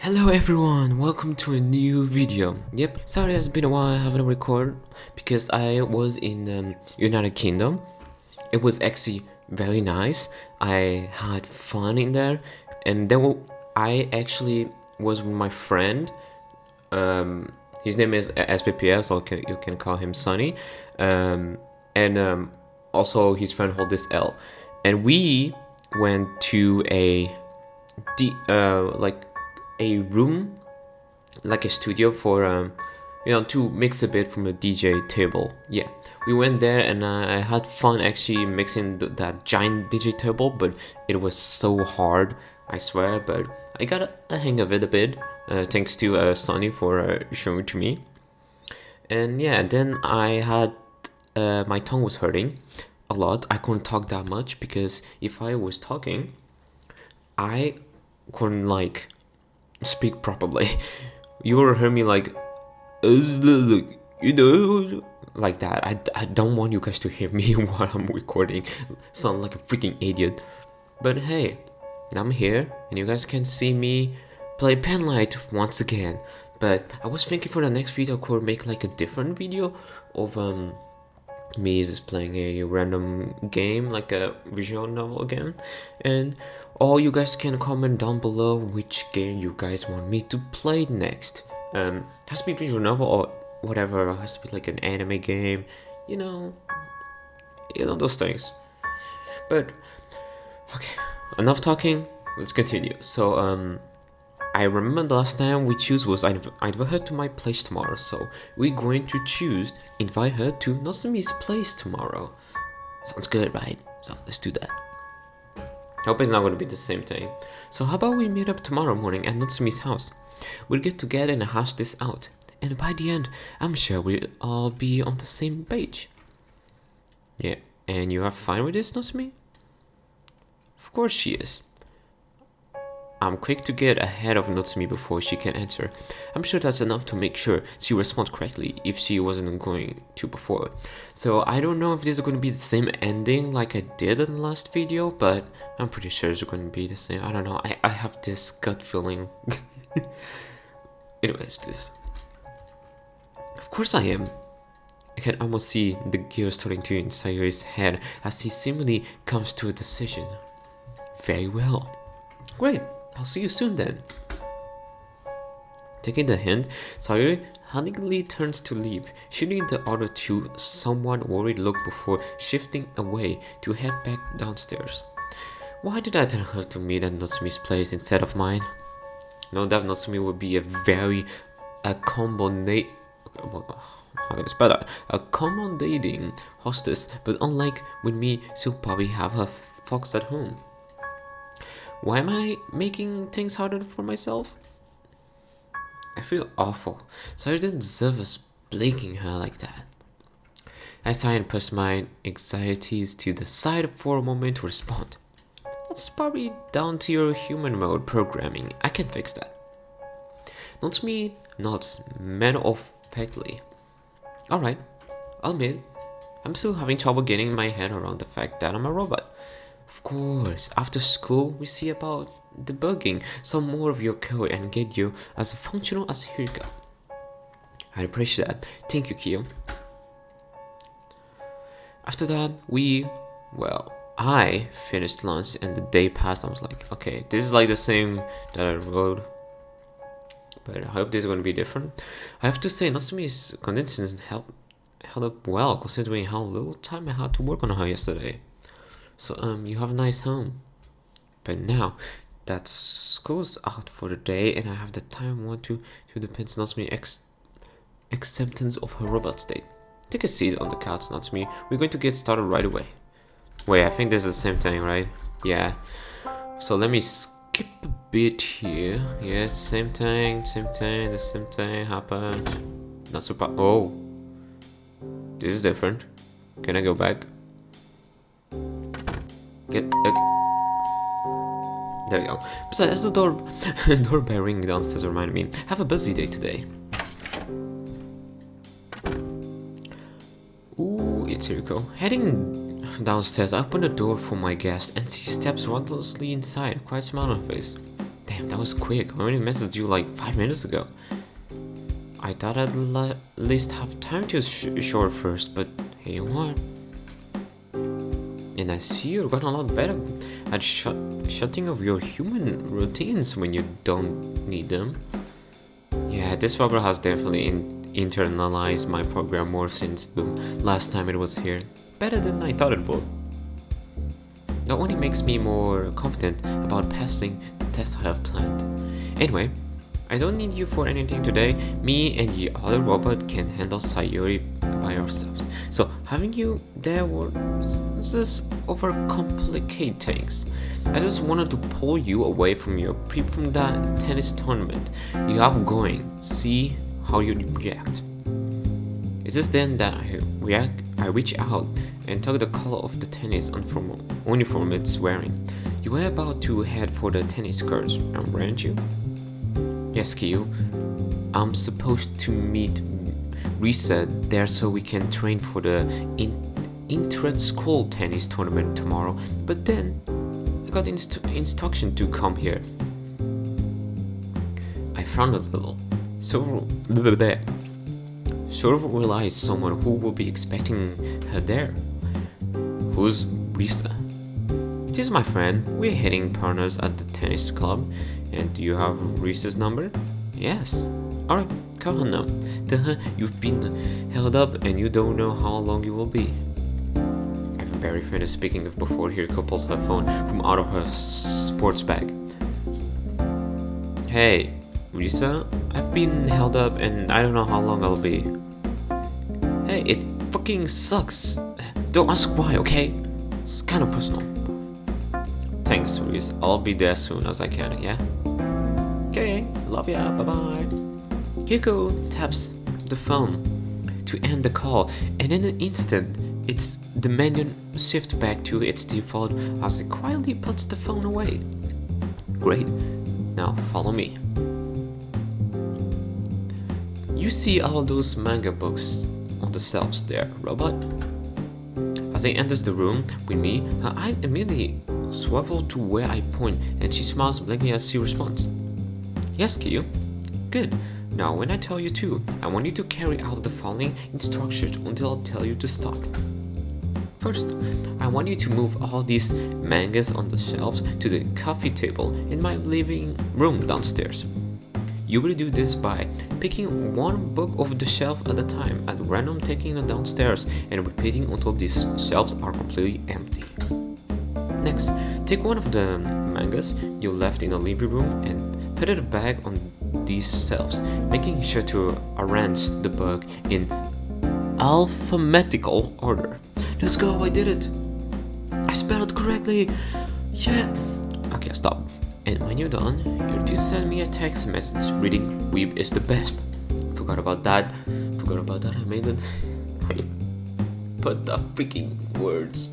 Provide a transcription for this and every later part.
Hello everyone, welcome to a new video. Yep, sorry it's been a while I haven't recorded because I was in United Kingdom. It was actually very nice. I had fun in there, and then I actually was with my friend. His name is SPPS, so you can call him Sunny. And also his friend hold this L, and we went to like a room, like a studio for to mix a bit from a DJ table. Yeah, we went there and I had fun actually mixing that giant DJ table, but it was so hard, I swear, but I got a hang of it a bit, thanks to Sonny for showing it to me. And yeah, then I had my tongue was hurting a lot. I couldn't talk that much because if I was talking, I couldn't like speak properly. You will hear me like like that. I don't want you guys to hear me while I'm recording, sound like a freaking idiot. But hey, I'm here and you guys can see me play Penlight once again. But I was thinking for the next video I could make like a different video of me just playing a random game, like a visual novel again, and all you guys can comment down below which game you guys want me to play next. Has to be visual novel or whatever. It has to be like an anime game, you know those things. But okay, enough talking, let's continue. So I remember the last time we choose was I invite her to my place tomorrow, so we're going to choose invite her to Nozomi's place tomorrow. Sounds good, right? So let's do that. I hope it's not going to be the same thing. So how about we meet up tomorrow morning at Nozomi's house? We'll get together and hash this out, and by the end, I'm sure we'll all be on the same page. Yeah, and you are fine with this, Nozomi? Of course she is. I'm quick to get ahead of Nozomi before she can answer. I'm sure that's enough to make sure she responds correctly if she wasn't going to before. So I don't know if this is going to be the same ending like I did in the last video, but I'm pretty sure it's going to be the same. I don't know, I have this gut feeling. Anyway, let's do this. Of course I am. I can almost see the gears turning to in Sayori's head as he seemingly comes to a decision. Very well. Great. I'll see you soon then. Taking the hint, Sayori hurriedly turns to leave, shooting the other two somewhat worried look before shifting away to head back downstairs. Why did I tell her to meet at Nozomi's place instead of mine? No doubt Nozomi would be a very accommodating hostess, but unlike with me, she'll probably have her folks at home. Why am I making things harder for myself? I feel awful, so I didn't deserve us blinking her like that. I sigh and push my anxieties to the side for a moment to respond. That's probably down to your human mode programming. I can fix that. Nozomi nods matter-of-factly. Alright, I'll admit, I'm still having trouble getting my head around the fact that I'm a robot. Of course, after school, we see about debugging some more of your code and get you as functional as Hirika. I appreciate that. Thank you, Kyo. After that, I finished lunch and the day passed. I was like, okay, this is like the same that I wrote, but I hope this is going to be different. I have to say, Nozomi's conditions held up well considering how little time I had to work on her yesterday. So you have a nice home. But now that school's out for the day and I have the time I want to depends on Nozomi's acceptance of her robot state. Take a seat on the couch, Nozomi. We're going to get started right away. Wait, I think this is the same thing, right? Yeah. So let me skip a bit here. Yeah, same thing, the same thing happened. Not super. Oh, this is different. Can I go back? There we go. Besides, the doorbell ringing downstairs reminded me. Have a busy day today. Ooh, it's Hiriko. Heading downstairs, I open the door for my guest and she steps wondrously inside, quite a smile on her face. Damn, that was quick. I only messaged you like 5 minutes ago. I thought I'd at least have time to shower first, but here you are. And I see you've gotten a lot better at shutting off your human routines when you don't need them. Yeah, this robot has definitely internalized my program more since the last time it was here. Better than I thought it would. That only makes me more confident about passing the test I have planned. Anyway, I don't need you for anything today. Me and the other robot can handle Sayori by ourselves. So having you there will just overcomplicate things. I just wanted to pull you away from your peep from that tennis tournament you have going. See how you react. It's just then that I reach out and tug the collar of the tennis uniform it's wearing. You were about to head for the tennis courts, weren't you? Yes, Kyu. I'm supposed to meet Risa there so we can train for the inter-school tennis tournament tomorrow, but then I got instruction to come here. I frowned a little. Sort of realized someone who will be expecting her there. Who's Risa? She's my friend. We're hitting partners at the tennis club. And do you have Risa's number? Yes. Alright, call her now. Tell her you've been held up and you don't know how long you will be. I have a very friend is speaking of before he couples her phone from out of her sports bag. Hey, Risa, I've been held up and I don't know how long I'll be. Hey, it fucking sucks. Don't ask why, okay? It's kind of personal. Thanks, Risa. I'll be there as soon as I can, yeah? Okay, love ya, bye-bye. Hiko taps the phone to end the call, and in an instant, the menu shifts back to its default as it quietly puts the phone away. Great, now follow me. You see all those manga books on the shelves there, robot? As he enters the room with me, her eyes immediately swivel to where I point, and she smiles blankly as she responds. Yes, Kyu. Good. Now, when I tell you to, I want you to carry out the following instructions until I tell you to stop. First, I want you to move all these mangas on the shelves to the coffee table in my living room downstairs. You will do this by picking one book off the shelf at a time, at random taking them downstairs and repeating until these shelves are completely empty. Next, take one of the mangas you left in the living room and put it back on these shelves, making sure to arrange the book in alphabetical order. Let's go, I did it! I spelled it correctly! Yeah! Okay, stop. And when you're done, you're to send me a text message reading Weeb is the best. Forgot about that, I made it. I put the freaking words.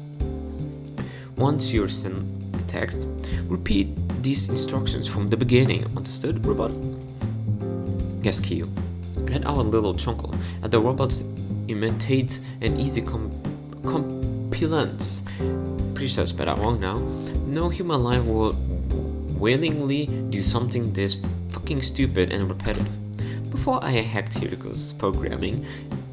Once you're sent the text, repeat these instructions from the beginning. Understood, robot? Yes, Kyu. And our little chuckle at the robot's imitates an easy compilance. Pretty sure I spelled that wrong now. No human life will willingly do something this fucking stupid and repetitive. Before I hacked Hiriko's programming,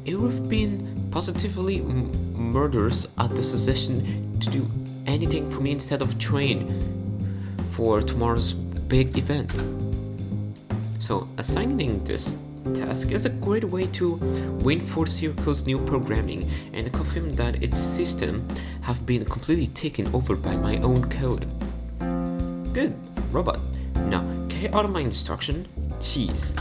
it would have been positively murderous at the suggestion to do anything for me instead of train for tomorrow's big event. So assigning this task is a great way to reinforce Hiriko's new programming and confirm that its system have been completely taken over by my own code. Good, robot. Now carry out my instruction. Jeez.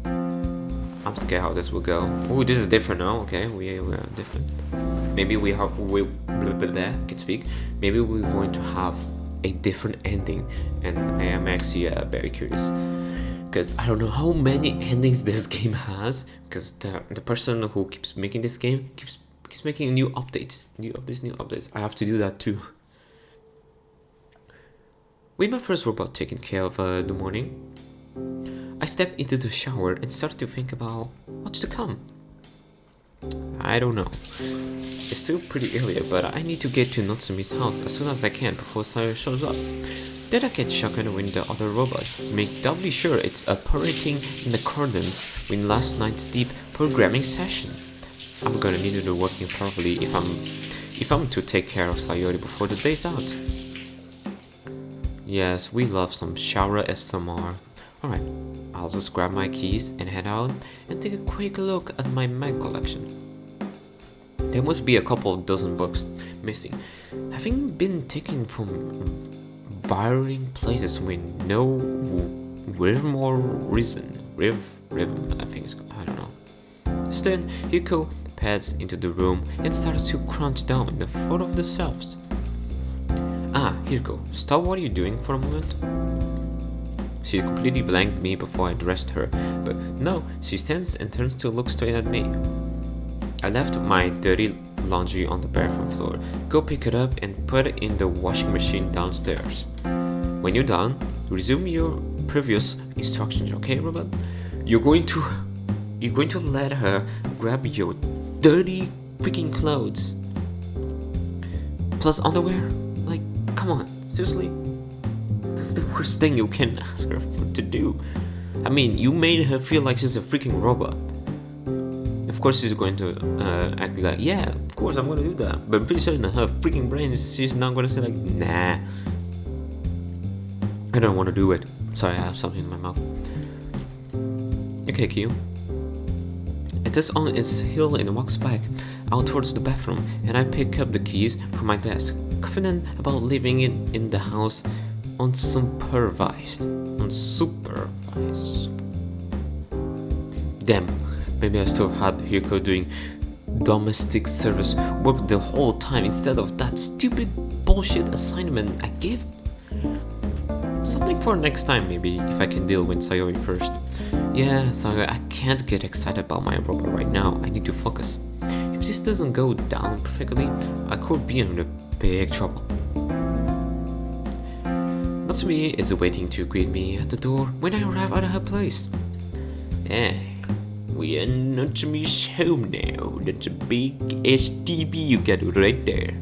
I'm scared how this will go. Oh, this is different now. Okay, we are different. Maybe we can speak. Maybe we're going to have a different ending, and I am actually very curious because I don't know how many endings this game has. Because the person who keeps making this game keeps making new updates. I have to do that too. With my first robot taken care of the morning, I stepped into the shower and started to think about what's to come. I don't know. It's still pretty early, but I need to get to Nozomi's house as soon as I can before Sayori shows up. Then I get shocked when the other robot make doubly sure it's operating in accordance with last night's deep programming session. I'm gonna need it working properly if I'm to take care of Sayori before the day's out. Yes, we love some shower SMR. Alright, I'll just grab my keys and head out and take a quick look at my mag collection. There must be a couple of dozen books missing, having been taken from varying places with no rhythm or reason. Rhythm, I think it's, I don't know. Instead, Hiko pads into the room and starts to crunch down in the foot of the shelves. Ah, Hiko, stop what you're doing for a moment. She completely blanked me before I addressed her, but no, she stands and turns to look straight at me. I left my dirty laundry on the bathroom floor. Go pick it up and put it in the washing machine downstairs. When you're done, resume your previous instructions, okay, robot? You're going to let her grab your dirty freaking clothes. Plus underwear? Like, come on, seriously? That's the worst thing you can ask her to do. I mean, you made her feel like she's a freaking robot. Of course she's going to act like, yeah, of course I'm gonna do that. But I'm pretty sure in her freaking brain she's not gonna say like, nah, I don't want to do it. Sorry, I have something in my mouth. Okay, Q. It is on its heel and walks back out towards the bathroom, and I pick up the keys from my desk, confident about leaving it in the house unsupervised. Damn. Maybe I still had Hiko doing domestic service work the whole time instead of that stupid bullshit assignment I gave. Something for next time maybe, if I can deal with Sayori first. Yeah, Sayori, I can't get excited about my robot right now. I need to focus. If this doesn't go down perfectly, I could be in big trouble. Nozomi is waiting to greet me at the door when I arrive at her place. We are Nozomi's home now. That's a big STV you got right there.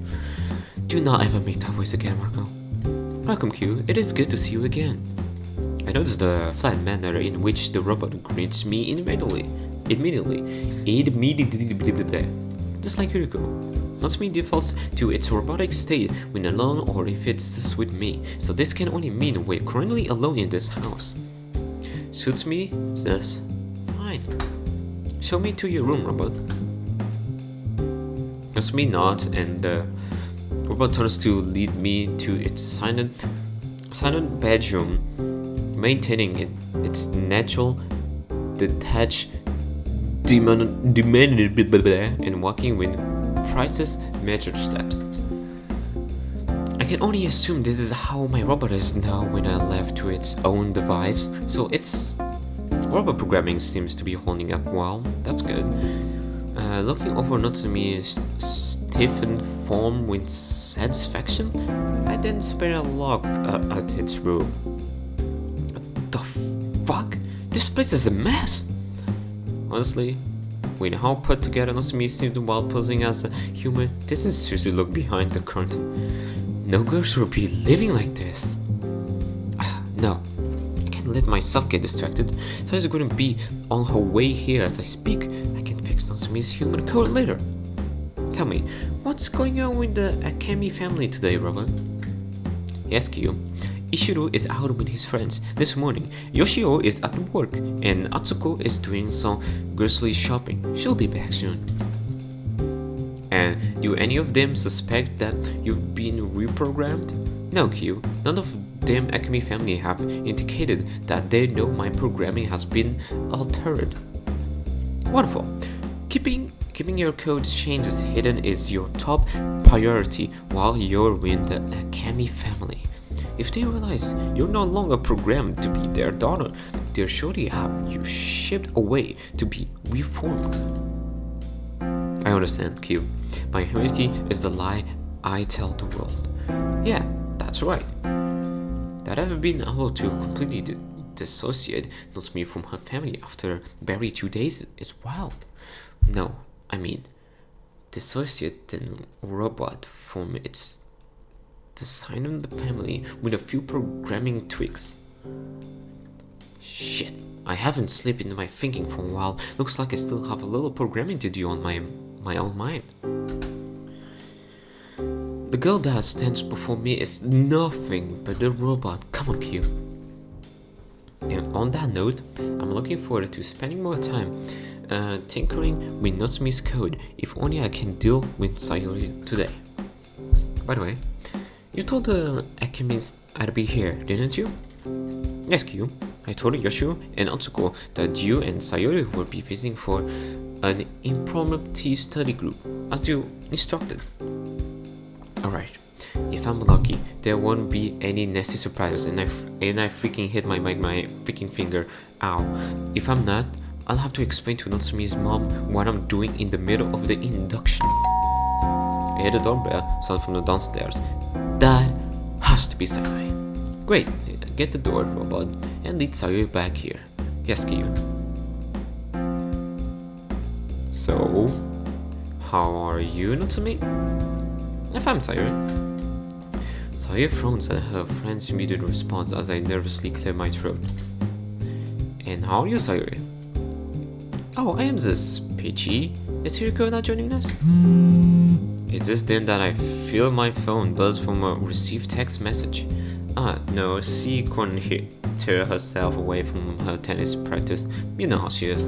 Do not ever make that voice again, Marco. Welcome, Q. It is good to see you again. I noticed the flat manner in which the robot greets me immediately. Just like Hiko. Nozomi defaults to its robotic state when alone or if it's just with me, so this can only mean we're currently alone in this house. Suits me, says, fine. Show me to your room, robot. Nozomi nods and the robot turns to lead me to its silent bedroom, maintaining its natural, detached, and walking with precise measured steps. I can only assume this is how my robot is now when I left to its own device, so its robot programming seems to be holding up well. That's good. Looking over Nozomi's stiffened form with satisfaction, I then spare a look at its room. What the fuck? This place is a mess! Honestly, with how put together Nozomi seemed while posing as a human, this is seriously look behind the curtain. No girl should be living like this. No. Let myself get distracted, so it's going to be on her way here as I speak. I can fix Nozomi's human code later. Tell me, what's going on with the Akemi family today, Robot? Yes, Q. Ishiro is out with his friends this morning. Yoshio is at work, and Atsuko is doing some grocery shopping. She'll be back soon. And do any of them suspect that you've been reprogrammed? No, Q. None of them Akemi family have indicated that they know my programming has been altered. Wonderful. Keeping your code changes hidden is your top priority while you're with the Akemi family. If they realize you're no longer programmed to be their daughter, they'll surely have you shipped away to be reformed. I understand, Q. My humanity is the lie I tell the world. Yeah, that's right. That I've been able to completely dissociate Nozomi from her family after barely 2 days is wild. No, I mean, dissociating robot from its design on the family with a few programming tweaks. Shit, I haven't slept in my thinking for a while. Looks like I still have a little programming to do on my own mind. The girl that stands before me is nothing but a robot. Come on, Q. And on that note, I'm looking forward to spending more time tinkering with Nozomi's code. If only I can deal with Sayori today. By the way, you told the alchemist I'd be here, didn't you? Yes, Q. I told Yoshu and Atsuko that you and Sayori will be visiting for an impromptu study group, as you instructed. Alright, if I'm lucky, there won't be any nasty surprises and I freaking hit my freaking finger. Ow. If I'm not, I'll have to explain to Nozomi's mom what I'm doing in the middle of the induction. I hear the doorbell sound from the downstairs. That has to be Sayori. Great, get the door, robot, and lead Sayori back here. Yes, Kyu. So, how are you, Nozomi? I'm fine, Sayori. Sayori frowns at her friend's immediate response as I nervously clear my throat. And how are you, Sayori? Oh, I am this Peachy. Is Hiriko not joining us? It's just then that I feel my phone buzz from a received text message. No, she couldn't tear herself away from her tennis practice. You know how she is.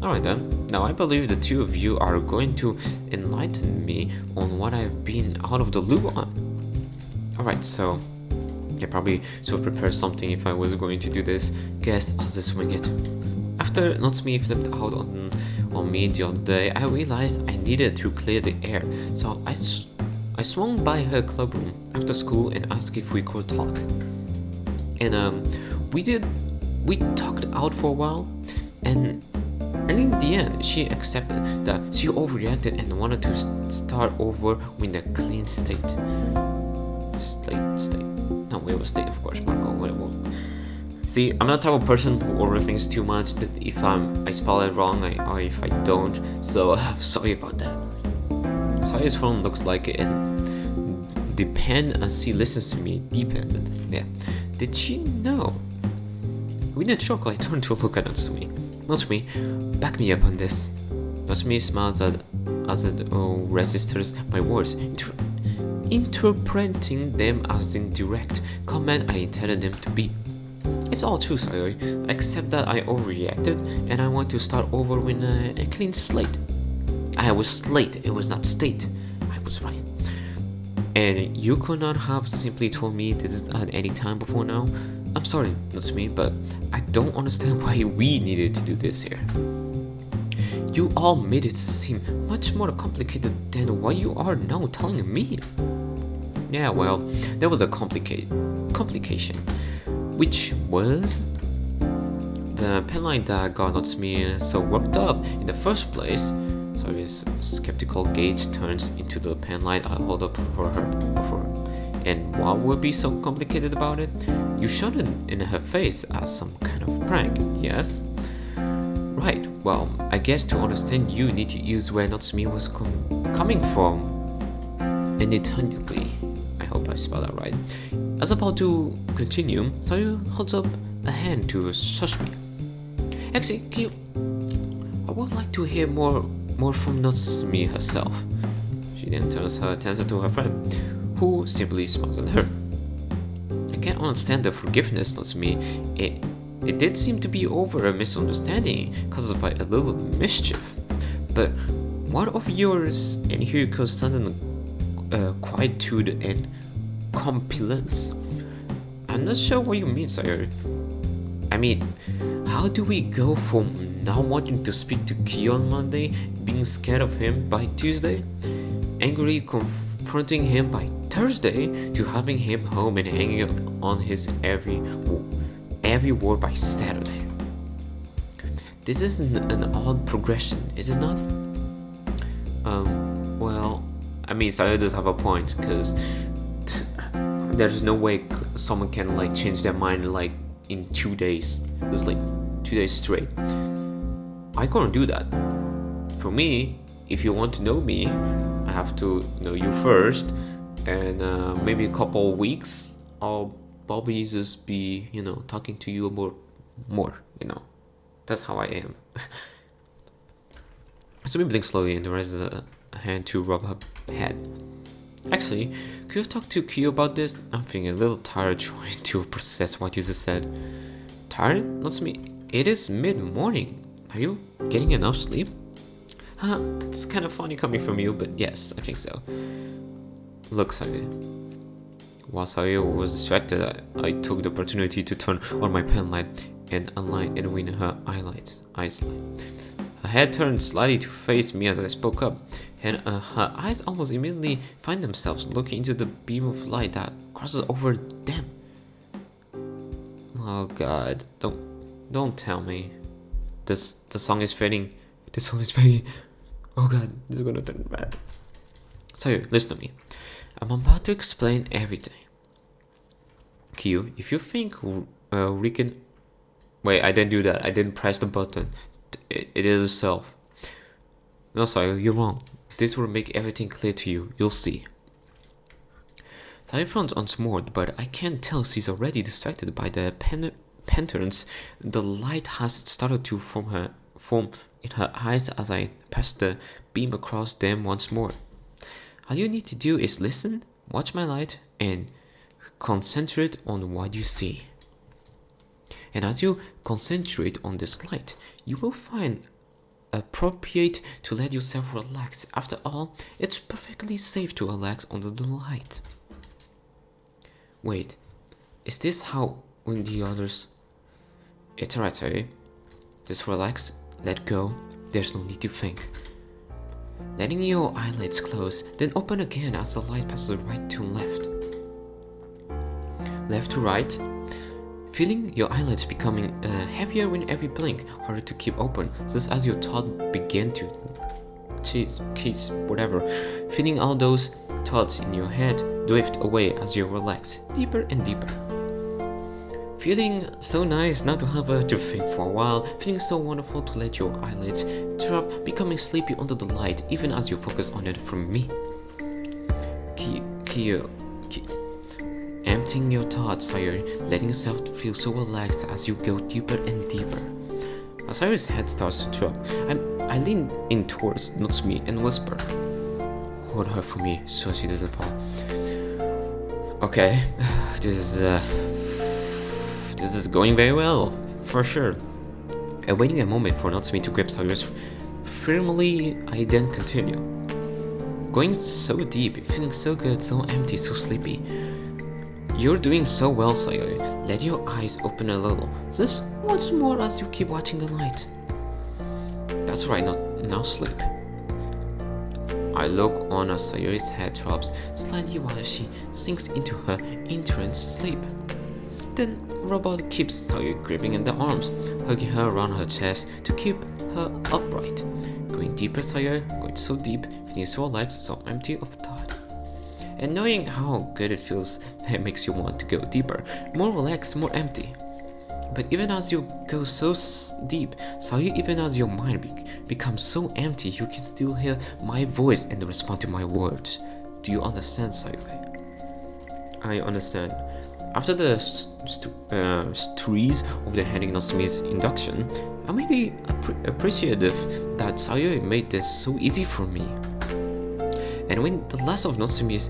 Alright then. Now I believe the two of you are going to enlighten me on what I've been out of the loop on. Alright, so I probably should prepare something if I was going to do this. Guess I'll just wing it. After Nozomi flipped out on me the other day, I realized I needed to clear the air, so I swung by her club room after school and asked if we could talk. And we talked out for a while, and in the end, she accepted that she overreacted and wanted to start over with a clean state. No, it was state, of course, Marco, whatever. See, I'm not the type of person who overthinks too much, that if I spell it wrong or if I don't, so sorry about that. Sayori's phone looks like it depend as she listens to me, dependent. Yeah. Did she know? With a shock, I turned to look at Nozomi. Nozomi, back me up on this. Nozomi smiles as it registers my words, interpreting them as the direct comment I intended them to be. It's all true, Sayori, except that I overreacted and I want to start over with a clean slate. I was late, it was not state. I was right. And you could not have simply told me this at any time before now? I'm sorry, Nozomi, but I don't understand why we needed to do this here. You all made it seem much more complicated than what you are now telling me. Yeah, well, there was a complication, which was the Penlight that got Nozomi so worked up in the first place. Sayori's skeptical gaze turns into the Penlight I hold up for her. And what would be so complicated about it? You shot it in her face as some kind of prank, yes? Right, well, I guess to understand you need to use where Nozomi was coming from. Independently. I hope I spelled that right. As about to continue, Sayori holds up a hand to shush me. Actually, I would like to hear more from Nozomi herself. She then turns her attention to her friend, who simply smiles at her. I can't understand the forgiveness, Nozomi. It did seem to be over a misunderstanding caused by a little mischief. But what of yours and Hiriko's sudden quietude and compliance? I'm not sure what you mean, Sayori. I mean, how do we go from not wanting to speak to Kyo on Monday, being scared of him by Tuesday, angrily confronting him by Thursday, to having him home and hanging on his every word by Saturday? This is an odd progression, is it not? Well, I mean, Sayori does have a point, because there's no way someone can like change their mind like in 2 days. Just like 2 days straight. I couldn't do that. For me, if you want to know me, I have to know you first, and maybe a couple weeks I'll probably just be, talking to you about more, That's how I am. Nozomi blinks slowly and raises a hand to rub her head. Actually, could you talk to Kyo about this? I'm feeling a little tired trying to process what you just said. Tired? Nozomi, it is mid-morning. Are you getting enough sleep? That's kind of funny coming from you, but yes, I think so. Look, Sayori. While Sayori was distracted, I took the opportunity to turn on my penlight and unlight Edwin her eyes. Her head turned slightly to face me as I spoke up, and her eyes almost immediately find themselves looking into the beam of light that crosses over them. Oh God, don't tell me. The song is fading. The song is fading. Oh God, this is gonna turn bad. Sayori, listen to me. I'm about to explain everything. Kyo, if you think we can... Wait, I didn't do that. I didn't press the button. It is itself. No, Sayori, you're wrong. This will make everything clear to you. You'll see. Sayori frowns once more, but I can't tell she's already distracted by the patterns. The light has started to form in her eyes as I pass the beam across them once more. All you need to do is listen, watch my light, and concentrate on what you see. And as you concentrate on this light, you will find appropriate to let yourself relax. After all, it's perfectly safe to relax under the light. Wait, is this how when the others... It's alright, sorry. Just relax, let go, there's no need to think. Letting your eyelids close, then open again as the light passes right to left. Left to right. Feeling your eyelids becoming heavier with every blink, harder to keep open, just as your thoughts begin to whatever. Feeling all those thoughts in your head drift away as you relax, deeper and deeper. Feeling so nice not to have to think for a while, feeling so wonderful to let your eyelids drop, becoming sleepy under the light, even as you focus on it from me. Emptying your thoughts, Sayori, letting yourself feel so relaxed as you go deeper and deeper. As Sayori's head starts to drop, I lean in towards Nozomi and whisper, "Hold her for me so she doesn't fall." Okay, this is going very well, for sure. Waiting a moment for Nozomi to grip Sayori's firmly, I then continue. Going so deep, feeling so good, so empty, so sleepy. You're doing so well, Sayori. Let your eyes open a little. Just once more as you keep watching the light. That's right, now sleep. I look on as Sayori's head drops slightly while she sinks into her entranced sleep. Then Robot keeps Sayori gripping in the arms, hugging her around her chest to keep her upright. Going deeper, Sayori, going so deep, feeling so alive, so empty of thought. And knowing how good it feels, it makes you want to go deeper, more relaxed, more empty. But even as you go so deep, Sayori, even as your mind becomes so empty, you can still hear my voice and respond to my words. Do you understand, Sayori? I understand. After the stories of the heading Nozomi's induction, I'm really appreciative that Sayori made this so easy for me. And when the last of Nozomi's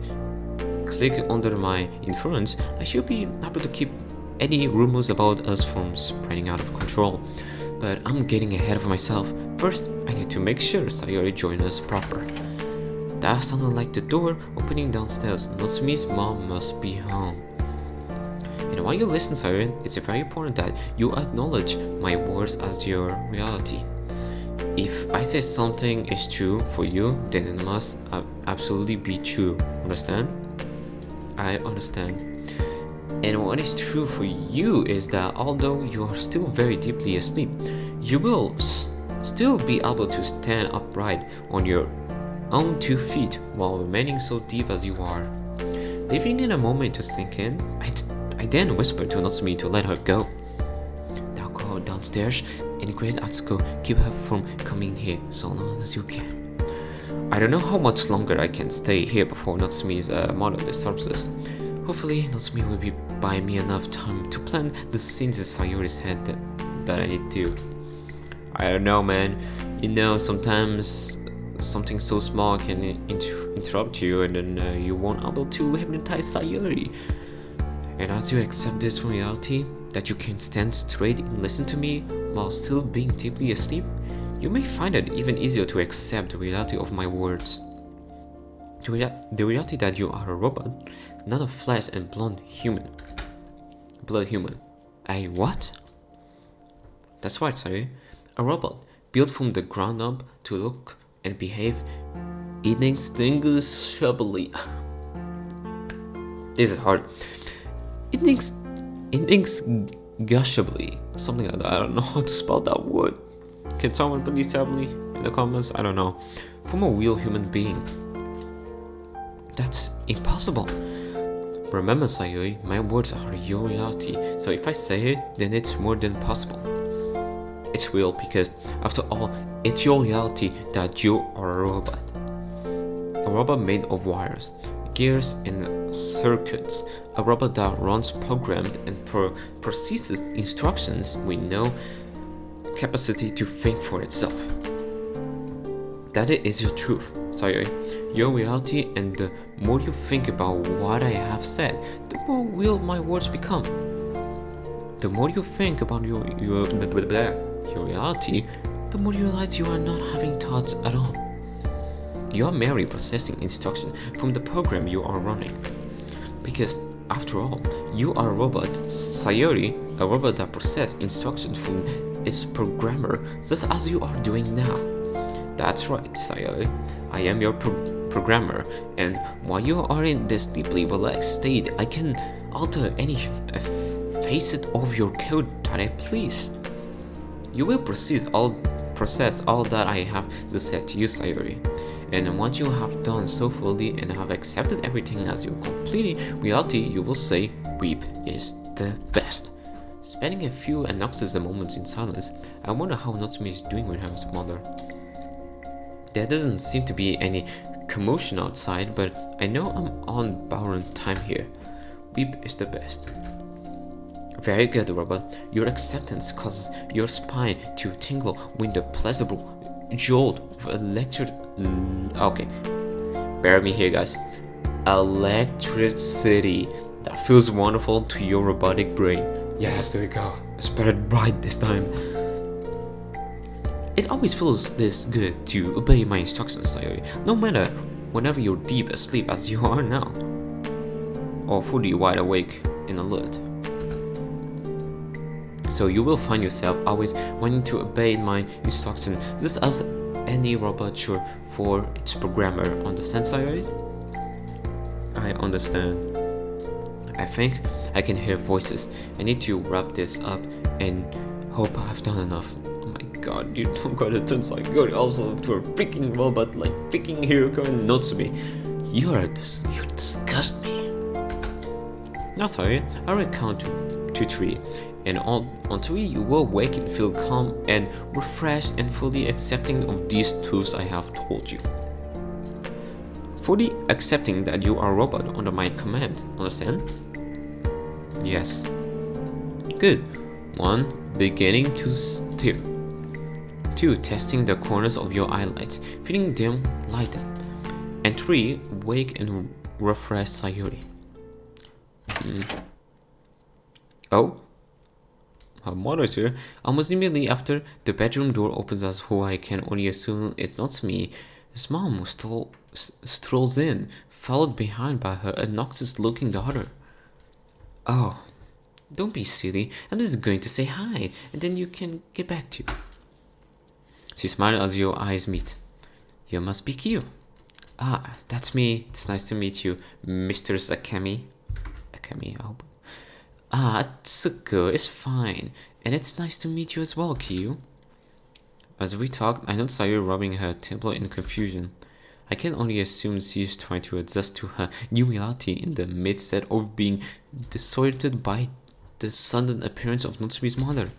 click under my influence, I should be able to keep any rumors about us from spreading out of control. But I'm getting ahead of myself. First, I need to make sure Sayori joins us proper. That sounded like the door opening downstairs. Nozomi's mom must be home. And while you listen, Sayori, it's very important that you acknowledge my words as your reality. If I say something is true for you, then it must absolutely be true. Understand? I understand. And what is true for you is that although you are still very deeply asleep, you will still be able to stand upright on your own 2 feet while remaining so deep as you are. Leaving in a moment to sink in, I then whispered to Nozomi to let her go. Now go downstairs and great Atsuko, keep her from coming here so long as you can. I don't know how much longer I can stay here before Natsumi's mother disturbs us. Hopefully, Nozomi will be buying me enough time to plan the scenes in Sayori's head that I need to. I don't know, man. You know, sometimes something so small can interrupt you, and then you won't able to hypnotize Sayori. And as you accept this reality, that you can stand straight and listen to me while still being deeply asleep, you may find it even easier to accept the reality of my words. The reality that you are a robot, not a flesh and blood human. A what? That's right, sorry. A robot, built from the ground up to look and behave indistinguishably. This is hard. Indistinguishably. Something like that. I don't know how to spell that word. Can someone please tell me in the comments? I don't know. From a real human being. That's impossible. Remember, Sayori, my words are your reality, so if I say it, then it's more than possible. It's real because, after all, it's your reality that you are a robot. A robot made of wires, gears, and circuits. A robot that runs programmed and processes instructions with no capacity to think for itself. That is your truth, Sayori. Your reality, and the more you think about what I have said, the more real my words become. The more you think about your reality, the more you realize you are not having thoughts at all. You are merely processing instruction from the program you are running. Because, after all, you are a robot, Sayori, a robot that processes instructions from its programmer, just as you are doing now. That's right, Sayori. I am your programmer, and while you are in this deeply relaxed state, I can alter any facet of your code that I please. You will process all that I have just said to you, Sayori. And once you have done so fully and have accepted everything as your complete reality, you will say, Weep is the best. Spending a few obnoxious moments in silence, I wonder how Nozomi is doing with her mother. There doesn't seem to be any commotion outside, but I know I'm on borrowed time here. Weep is the best. Very good, robot. Your acceptance causes your spine to tingle with the pleasurable jolt of okay, bear with me here, guys. Electricity that feels wonderful to your robotic brain. Yes, there we go. I spelled it right this time. It always feels this good to obey my instructions, Sayori, no matter whenever you're deep asleep as you are now, or fully wide awake and alert. So you will find yourself always wanting to obey my instructions, just as any robot should for its programmer. Understand, Sayori? I understand. I think I can hear voices. I need to wrap this up and hope I've done enough. God, you don't gotta turn Sayori also to a freaking robot like freaking Hiroko and Nozomi. You disgust me. Now, sorry, I will count to 3, and on 3 you will wake and feel calm and refreshed and fully accepting of these truths I have told you. Fully accepting that you are a robot under my command. Understand? Yes. Good. 1. Beginning to steer. 2. Testing the corners of your eyelids, feeling them lighten. And 3. Wake and refresh Sayori. Oh? Her mother's here. Almost immediately after, the bedroom door opens as who I can only assume it's not me. His mom strolls in, followed behind by her obnoxious-looking daughter. Oh, don't be silly. I'm just going to say hi, and then you can get back to you. She smiled as your eyes meet. You must be Kyu. Ah, that's me. It's nice to meet you, Mr. Sakami. Akami, I hope. Ah, Atsuko, it's fine. And it's nice to meet you as well, Kyu. As we talked, I noticed Sayori rubbing her temple in confusion. I can only assume she's trying to adjust to her new reality in the midst of being disoriented by the sudden appearance of Nozomi's mother.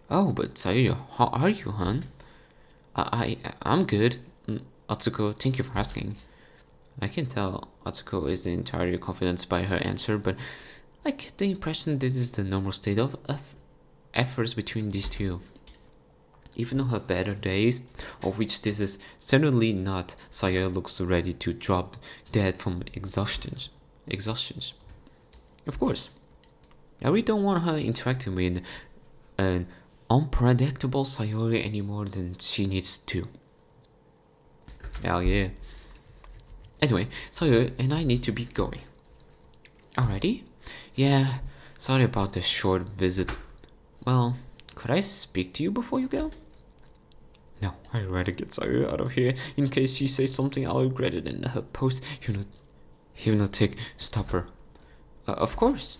Oh, but Sayori, how are you, hon? I'm good. Atsuko, thank you for asking. I can tell Atsuko isn't entirely confident by her answer, but I get the impression this is the normal state of efforts between these two. Even on her better days, of which this is certainly not, Sayori looks ready to drop dead from exhaustion. Of course, I really don't want her interacting with an unpredictable Sayori any more than she needs to. Hell yeah. Anyway, Sayori and I need to be going. Alrighty? Yeah, sorry about the short visit. Well, could I speak to you before you go? No, I'd rather get Sayori out of here in case she says something I'll regret it in her post hypnotic stopper. Of course.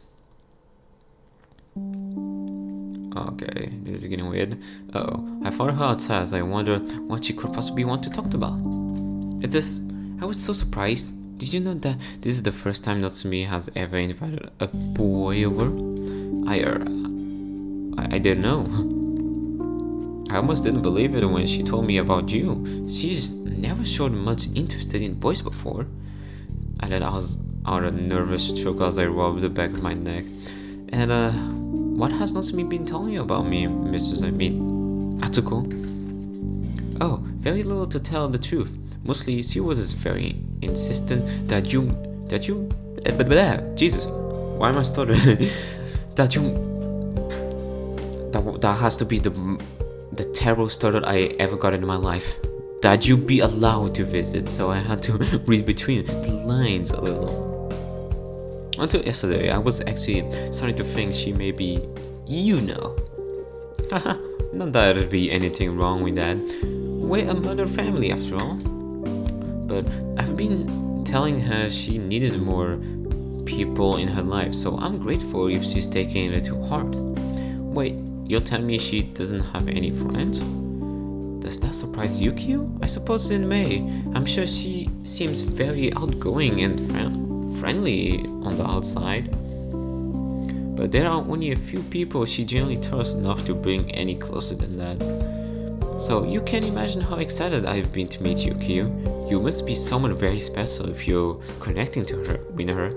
Okay, this is getting weird. Oh, I found her outside as I wonder what she could possibly want to talk about. I was so surprised. Did you know that this is the first time Nozomi has ever invited a boy over? I didn't know. I almost didn't believe it when she told me about you. She's never showed much interest in boys before. I let out a nervous choke as I rubbed the back of my neck. And what has Nozomi been telling you about me, Atsuko? Oh, very little to tell the truth. Mostly, she was very insistent that Jesus, why am I stuttering? that has to be the terrible stutter I ever got in my life. That you be allowed to visit, so I had to read between the lines a little. Until yesterday, I was actually starting to think she may be, Haha, not that there'd be anything wrong with that. We're a mother family after all. But I've been telling her she needed more people in her life, so I'm grateful if she's taking it to heart. Wait, you're telling me she doesn't have any friends? Does that surprise you, Q? I suppose it may. I'm sure she seems very outgoing and friendly on the outside. But there are only a few people she genuinely trusts enough to bring any closer than that. So you can imagine how excited I've been to meet you, Q. You must be someone very special if you're connecting to her, with her.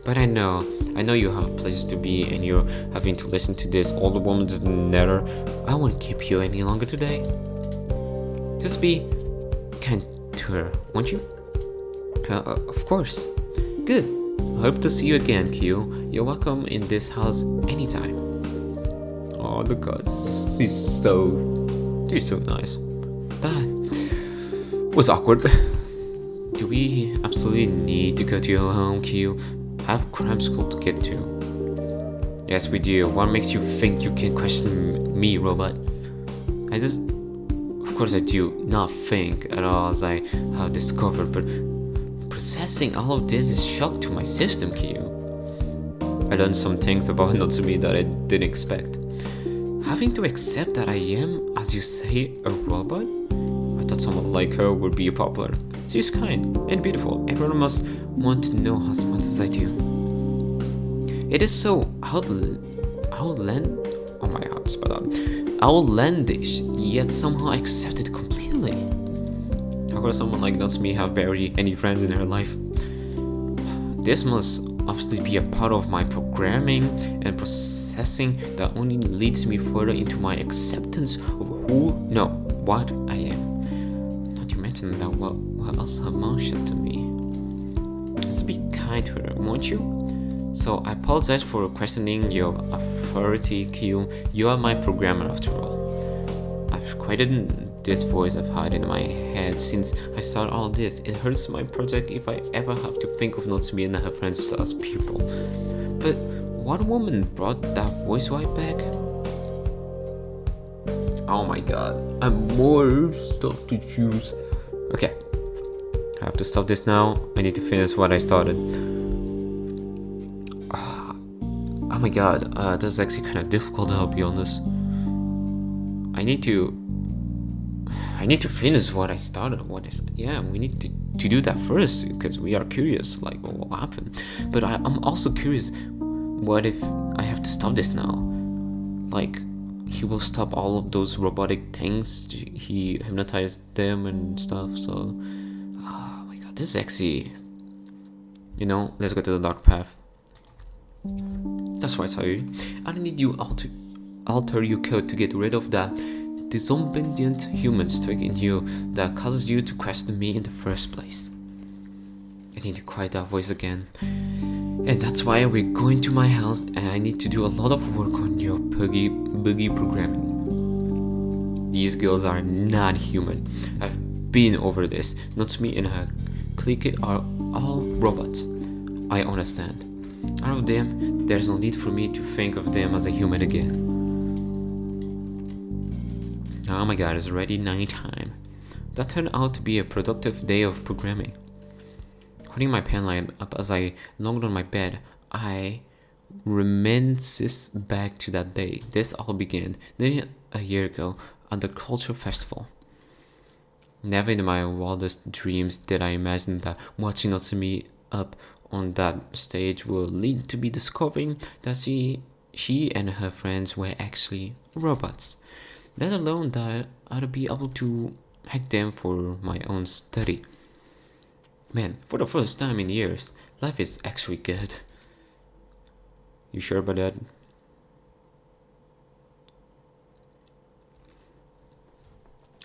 But I know you have places to be and you're having to listen to this older woman's natter. I won't keep you any longer today. Just be kind to her, won't you? Of course. Good. I hope to see you again, Q. You're welcome in this house anytime. Oh, look at she's so nice. That was awkward. Do we absolutely need to go to your home, Q? I have cram school to get to. Yes, we do. What makes you think you can question me, robot? Of course I do not think at all, as I have discovered, but processing all of this is shock to my system, Q. I learned some things about Nozomi that I didn't expect. Having to accept that I am, as you say, a robot? I thought someone like her would be popular. She's kind and beautiful. Everyone must want to know her as much as I do. It is so outlandish, yet somehow I accept it completely. How could someone like Nozomi have barely any friends in her life? This must obviously be a part of my programming and processing that only leads me further into my acceptance of what I am. Not to mention that what else her mom said to me. Just be kind to her, won't you? So I apologize for questioning your authority, Q. You are my programmer after all. I've created this voice I've had in my head since I started all this. It hurts my project if I ever have to think of Nozomi and her friends as people. But what woman brought that voice right back? Oh my god, I'm more stuff to choose. Okay, I have to stop this now. I need to finish what I started. Oh my god, that's actually kind of difficult, I'll be honest. I need to finish what I started. We need to do that first because we are curious, like what happened. But I'm also curious, what if I have to stop this now? Like, he will stop all of those robotic things. He hypnotized them and stuff. So, oh my god, this is actually, you know, let's go to the dark path. That's right, Sayori. I don't need you alter your code to get rid of that disobedient human streak in you that causes you to question me in the first place. I need to quiet that voice again. And that's why we're going to my house and I need to do a lot of work on your boogie programming. These girls are not human. I've been over this. Nozomi and her clique are all robots. I understand. Out of them, there's no need for me to think of them as a human again. Oh my god, it's already night time. That turned out to be a productive day of programming. Holding my Penlight up as I longed on my bed, I reminisce back to that day. This all began nearly a year ago at the cultural festival. Never in my wildest dreams did I imagine that watching Nozomi up on that stage will lead to me discovering that she and her friends were actually robots. Let alone that I'd be able to hack them for my own study. Man, for the first time in years, life is actually good. You sure about that?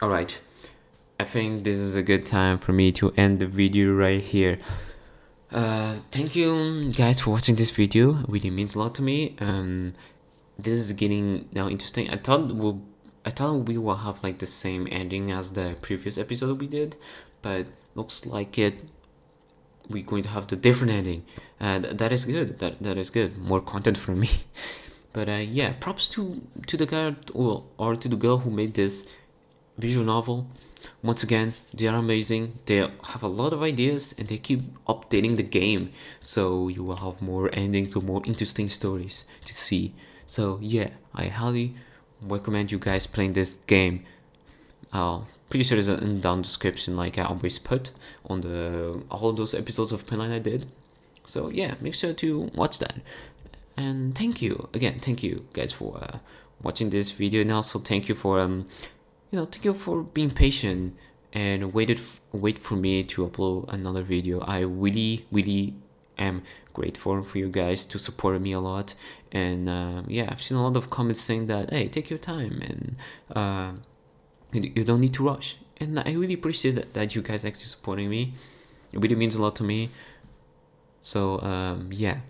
Alright, I think this is a good time for me to end the video right here. Thank you guys for watching this video. It really means a lot to me. This is getting now interesting. I thought we will have like the same ending as the previous episode we did, but looks like we're going to have the different ending. That is good. That is good. More content from me. But yeah, props to the guy or to the girl who made this visual novel. Once again, they are amazing. They have a lot of ideas and they keep updating the game, so you will have more endings or more interesting stories to see. So yeah, I highly recommend you guys playing this game. Pretty sure there's in down description, like I always put on all those episodes of Penlight I did. So yeah, make sure to watch that. And thank you guys for watching this video, and also thank you for thank you for being patient and wait for me to upload another video. I really am grateful for you guys to support me a lot. And yeah, I've seen a lot of comments saying that, hey, take your time and you don't need to rush. And I really appreciate that you guys actually supporting me. It really means a lot to me. So yeah,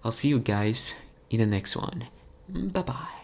I'll see you guys in the next one. Bye bye.